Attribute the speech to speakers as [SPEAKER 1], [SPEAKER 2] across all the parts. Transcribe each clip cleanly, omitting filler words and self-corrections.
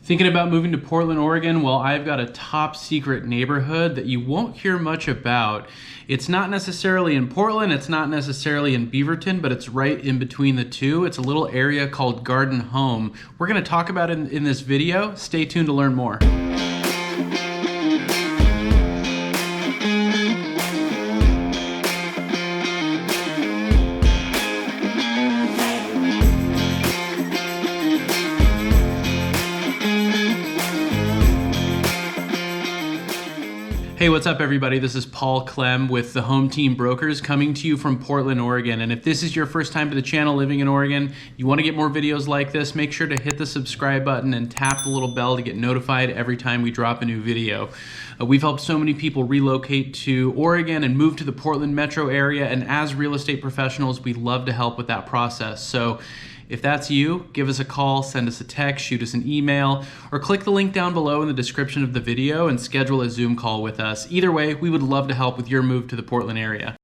[SPEAKER 1] Thinking about moving to Portland, Oregon? Well, I've got a top secret neighborhood that you won't hear much about. It's not necessarily in Portland, it's not necessarily in Beaverton, but it's right in between the two. It's a little area called Garden Home. We're gonna talk about it in this video. Stay tuned to learn more. Hey, what's up everybody? This is Paul Clem with the Home Team Brokers coming to you from Portland, Oregon. And if this is your first time to the channel living in Oregon, you want to get more videos like this, make sure to hit the subscribe button and tap the little bell to get notified every time we drop a new video. We've helped so many people relocate to Oregon and move to the Portland metro area, and as real estate professionals, we love to help with that process. So if that's you, give us a call, send us a text, shoot us an email, or click the link down below in the description of the video and schedule a Zoom call with us. Either way, we would love to help with your move to the Portland area.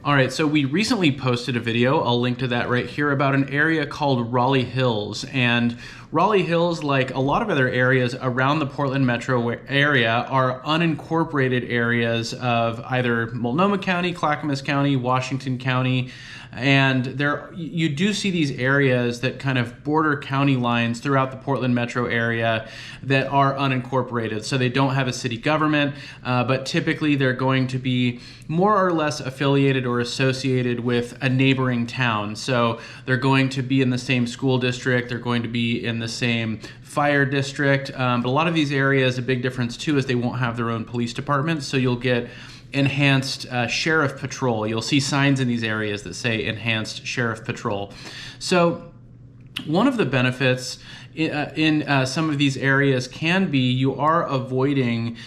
[SPEAKER 1] All right, so we recently posted a video, I'll link to that right here, about an area called Raleigh Hills. And Raleigh Hills, like a lot of other areas around the Portland metro area, are unincorporated areas of either Multnomah County, Clackamas County, Washington County. And you do see these areas that kind of border county lines throughout the Portland metro area that are unincorporated. So they don't have a city government, but typically they're going to be more or less affiliated or associated with a neighboring town. So they're going to be in the same school district, they're going to be in the same fire district. But a lot of these areas, a big difference too is they won't have their own police department. So you'll get enhanced sheriff patrol. You'll see signs in these areas that say enhanced sheriff patrol. So one of the benefits in some of these areas can be you are avoiding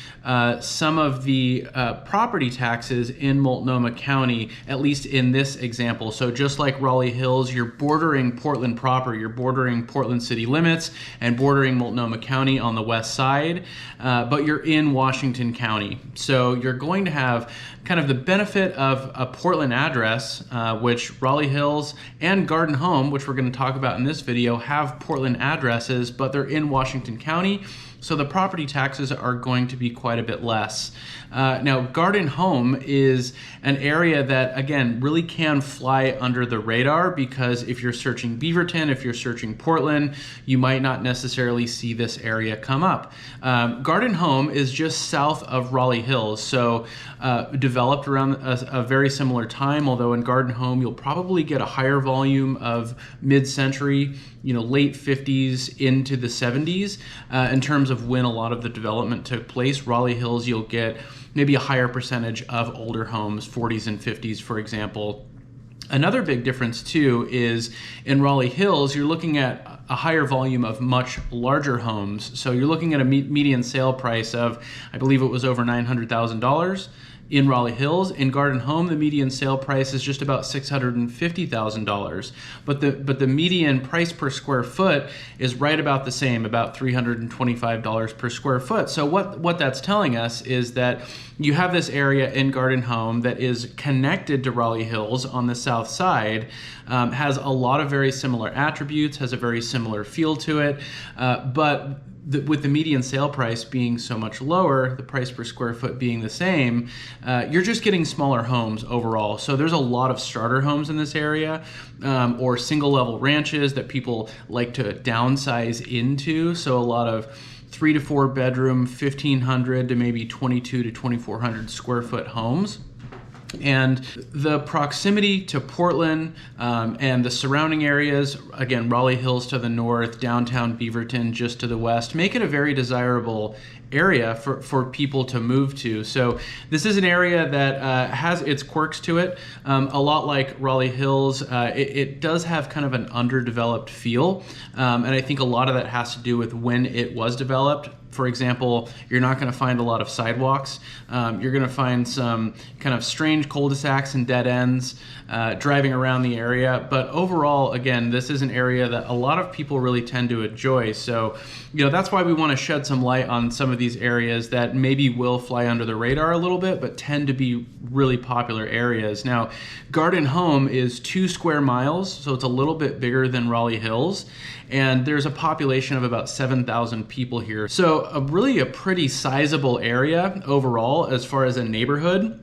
[SPEAKER 1] some of the property taxes in Multnomah County, at least in this example. So just like Raleigh Hills, you're bordering Portland proper, you're bordering Portland city limits and bordering Multnomah County on the west side, but you're in Washington County. So you're going to have kind of the benefit of a Portland address, which Raleigh Hills and Garden Home, which we're going to talk about in this video, have Portland addresses, but they're in Washington County. So the property taxes are going to be quite a bit less. Now, Garden Home is an area that, again, really can fly under the radar, because if you're searching Beaverton, if you're searching Portland, you might not necessarily see this area come up. Garden Home is just south of Raleigh Hills, so developed around a very similar time, although in Garden Home you'll probably get a higher volume of mid-century, late 50s into the 70s in terms of when a lot of the development took place. Raleigh Hills, you'll get maybe a higher percentage of older homes, 40s and 50s, for example. Another big difference too is in Raleigh Hills, you're looking at a higher volume of much larger homes. So you're looking at a median sale price of, I believe it was over $900,000. In Raleigh Hills. In Garden Home, the median sale price is just about $650,000, but the median price per square foot is right about the same, about $325 per square foot. So what that's telling us is that you have this area in Garden Home that is connected to Raleigh Hills on the south side, has a lot of very similar attributes, has a very similar feel to it, but with the median sale price being so much lower, the price per square foot being the same, you're just getting smaller homes overall. So there's a lot of starter homes in this area, or single level ranches that people like to downsize into. So a lot of 3 to 4 bedroom, 1,500 to maybe 22 to 2,400 square foot homes. And the proximity to Portland and the surrounding areas, again, Raleigh Hills to the north, downtown Beaverton just to the west, make it a very desirable area for people to move to. So this is an area that has its quirks to it. A lot like Raleigh Hills, it does have kind of an underdeveloped feel. And I think a lot of that has to do with when it was developed. for example, you're not going to find a lot of sidewalks. You're going to find some kind of strange cul-de-sacs and dead ends driving around the area. But overall, again, this is an area that a lot of people really tend to enjoy. So, that's why we want to shed some light on some of these areas that maybe will fly under the radar a little bit, but tend to be really popular areas. Now, Garden Home is 2 square miles, so it's a little bit bigger than Raleigh Hills, and there's a population of about 7,000 people here. So really a pretty sizable area overall as far as a neighborhood.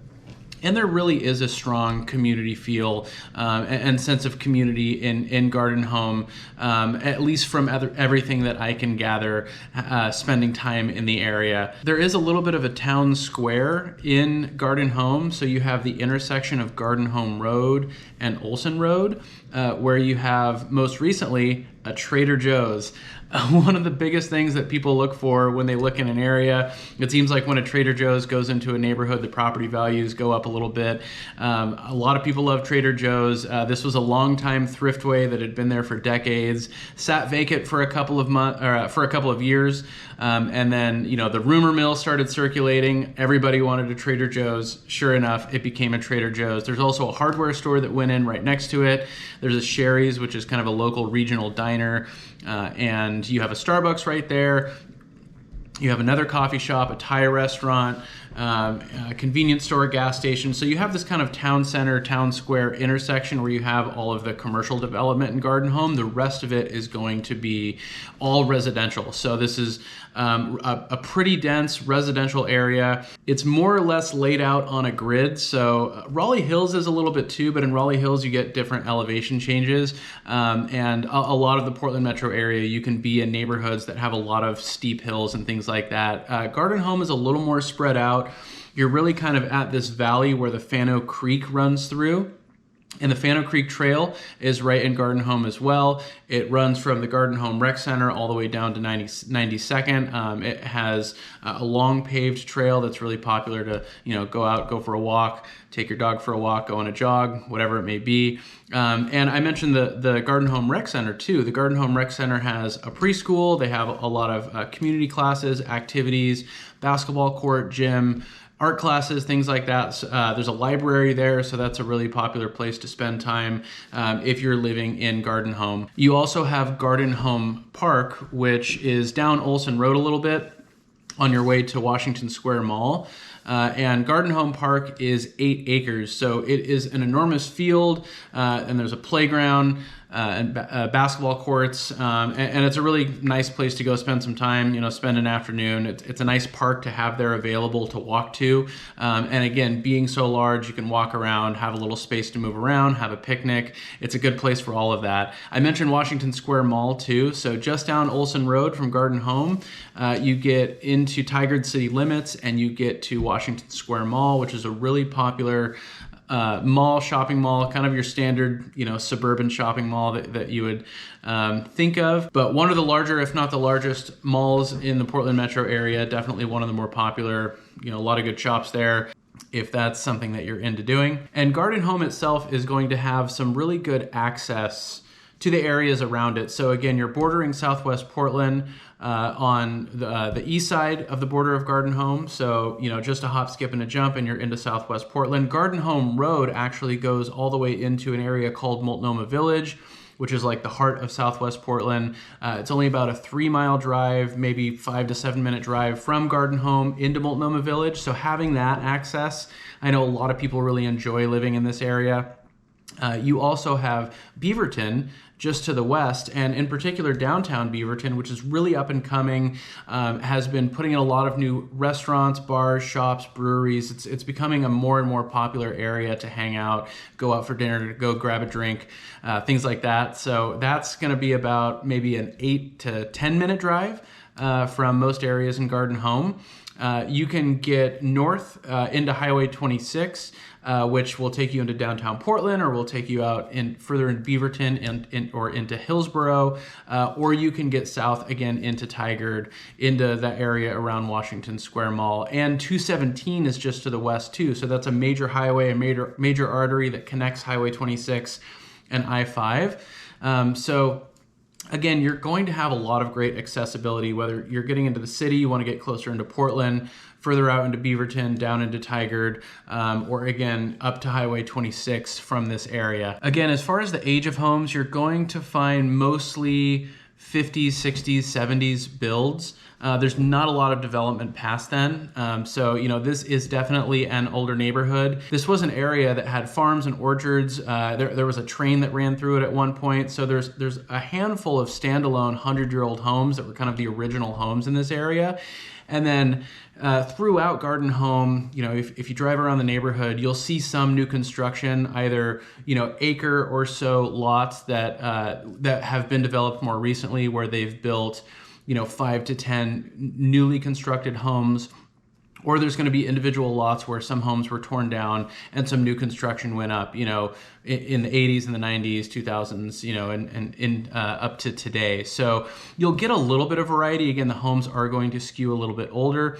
[SPEAKER 1] And there really is a strong community feel and sense of community in Garden Home, at least from everything that I can gather spending time in the area. There is a little bit of a town square in Garden Home. So you have the intersection of Garden Home Road and Olson Road, where you have most recently a Trader Joe's. One of the biggest things that people look for when they look in an area, it seems like when a Trader Joe's goes into a neighborhood, the property values go up a little bit. A lot of people love Trader Joe's. This was a long-time thriftway that had been there for decades, sat vacant for a couple of years, and then the rumor mill started circulating. Everybody wanted a Trader Joe's. Sure enough, it became a Trader Joe's. There's also a hardware store that went in right next to it. There's a Sherry's, which is kind of a local regional diner. And you have a Starbucks right there. You have another coffee shop, a Thai restaurant, a convenience store, gas station. So you have this kind of town center, town square intersection where you have all of the commercial development in Garden Home. The rest of it is going to be all residential. So this is a pretty dense residential area. It's more or less laid out on a grid. So Raleigh Hills is a little bit too, but in Raleigh Hills you get different elevation changes. And a lot of the Portland metro area, you can be in neighborhoods that have a lot of steep hills and things like that. Garden Home is a little more spread out. You're really kind of at this valley where the Fano Creek runs through. And the Fano Creek Trail is right in Garden Home as well. It runs from the Garden Home Rec Center all the way down to 92nd. It has a long paved trail that's really popular to, go out, go for a walk, take your dog for a walk, go on a jog, whatever it may be. And I mentioned the Garden Home Rec Center too. The Garden Home Rec Center has a preschool. They have a lot of community classes, activities, basketball court, gym, art classes, things like that. There's a library there, so that's a really popular place to spend time if you're living in Garden Home. You also have Garden Home Park, which is down Olson Road a little bit on your way to Washington Square Mall. And Garden Home Park is 8 acres, so it is an enormous field, and there's a playground and basketball courts, and it's a really nice place to go spend some time, spend an afternoon. It's a nice park to have there available to walk to, and again, being so large, you can walk around, have a little space to move around, have a picnic. It's a good place for all of that. I mentioned Washington Square Mall too, so just down Olson Road from Garden Home, you get into Tigard city limits and you get to Washington Square Mall, which is a really popular shopping mall, kind of your standard, suburban shopping mall that you would think of. But one of the larger, if not the largest malls in the Portland metro area, definitely one of the more popular, a lot of good shops there, if that's something that you're into doing. And Garden Home itself is going to have some really good access to the areas around it. So again, you're bordering Southwest Portland on the east side of the border of Garden Home. So, just a hop, skip, and a jump, and you're into Southwest Portland. Garden Home Road actually goes all the way into an area called Multnomah Village, which is like the heart of Southwest Portland. It's only about a 3-mile drive, maybe 5 to 7 minute drive from Garden Home into Multnomah Village. So having that access, I know a lot of people really enjoy living in this area. You also have Beaverton just to the west, and in particular downtown Beaverton, which is really up and coming, has been putting in a lot of new restaurants, bars, shops, breweries. It's becoming a more and more popular area to hang out, go out for dinner, to go grab a drink, things like that. So that's going to be about maybe an 8 to 10 minute drive from most areas in Garden Home. You can get north into Highway 26, which will take you into downtown Portland, or will take you out further in Beaverton or into Hillsboro, or you can get south again into Tigard, into that area around Washington Square Mall. And 217 is just to the west too, so that's a major highway, a major artery that connects Highway 26 and I-5. Again, you're going to have a lot of great accessibility, whether you're getting into the city, you want to get closer into Portland, further out into Beaverton, down into Tigard, or again, up to Highway 26 from this area. Again, as far as the age of homes, you're going to find mostly 50s, 60s, 70s builds. There's not a lot of development past then. So, you know, this is definitely an older neighborhood. This was an area that had farms and orchards. There was a train that ran through it at one point. So there's a handful of standalone 100-year-old homes that were kind of the original homes in this area. And then throughout Garden Home, you know, if you drive around the neighborhood, you'll see some new construction, either, you know, acre or so lots that have been developed more recently, where they've built, you know, 5 to 10 newly constructed homes. Or there's going to be individual lots where some homes were torn down and some new construction went up, you know, in the 80s and the 90s, 2000s, you know, and up to today. So you'll get a little bit of variety. Again, the homes are going to skew a little bit older.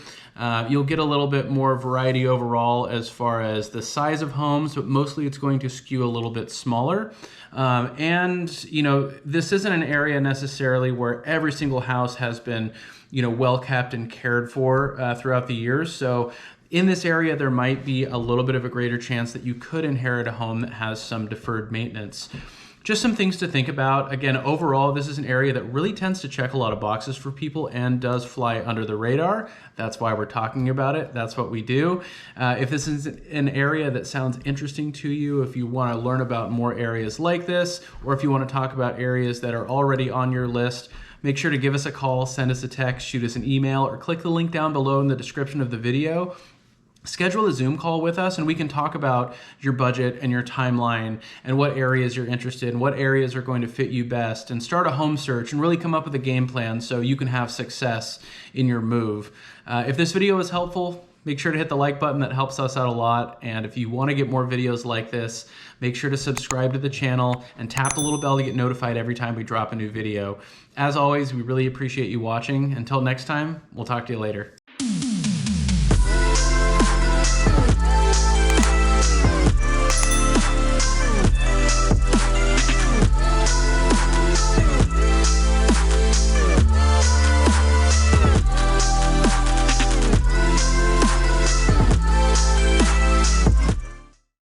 [SPEAKER 1] You'll get a little bit more variety overall as far as the size of homes, but mostly it's going to skew a little bit smaller. And, you know, this isn't an area necessarily where every single house has been, you know, well kept and cared for throughout the years. So in this area, there might be a little bit of a greater chance that you could inherit a home that has some deferred maintenance. Just some things to think about. Again, overall, this is an area that really tends to check a lot of boxes for people and does fly under the radar. That's why we're talking about it. That's what we do. If this is an area that sounds interesting to you, if you want to learn about more areas like this, or if you want to talk about areas that are already on your list, make sure to give us a call, send us a text, shoot us an email, or click the link down below in the description of the video. Schedule a Zoom call with us and we can talk about your budget and your timeline and what areas you're interested in, what areas are going to fit you best, and start a home search and really come up with a game plan so you can have success in your move. If this video was helpful, make sure to hit the like button. That helps us out a lot. And if you want to get more videos like this, make sure to subscribe to the channel and tap the little bell to get notified every time we drop a new video. As always, we really appreciate you watching. Until next time, we'll talk to you later.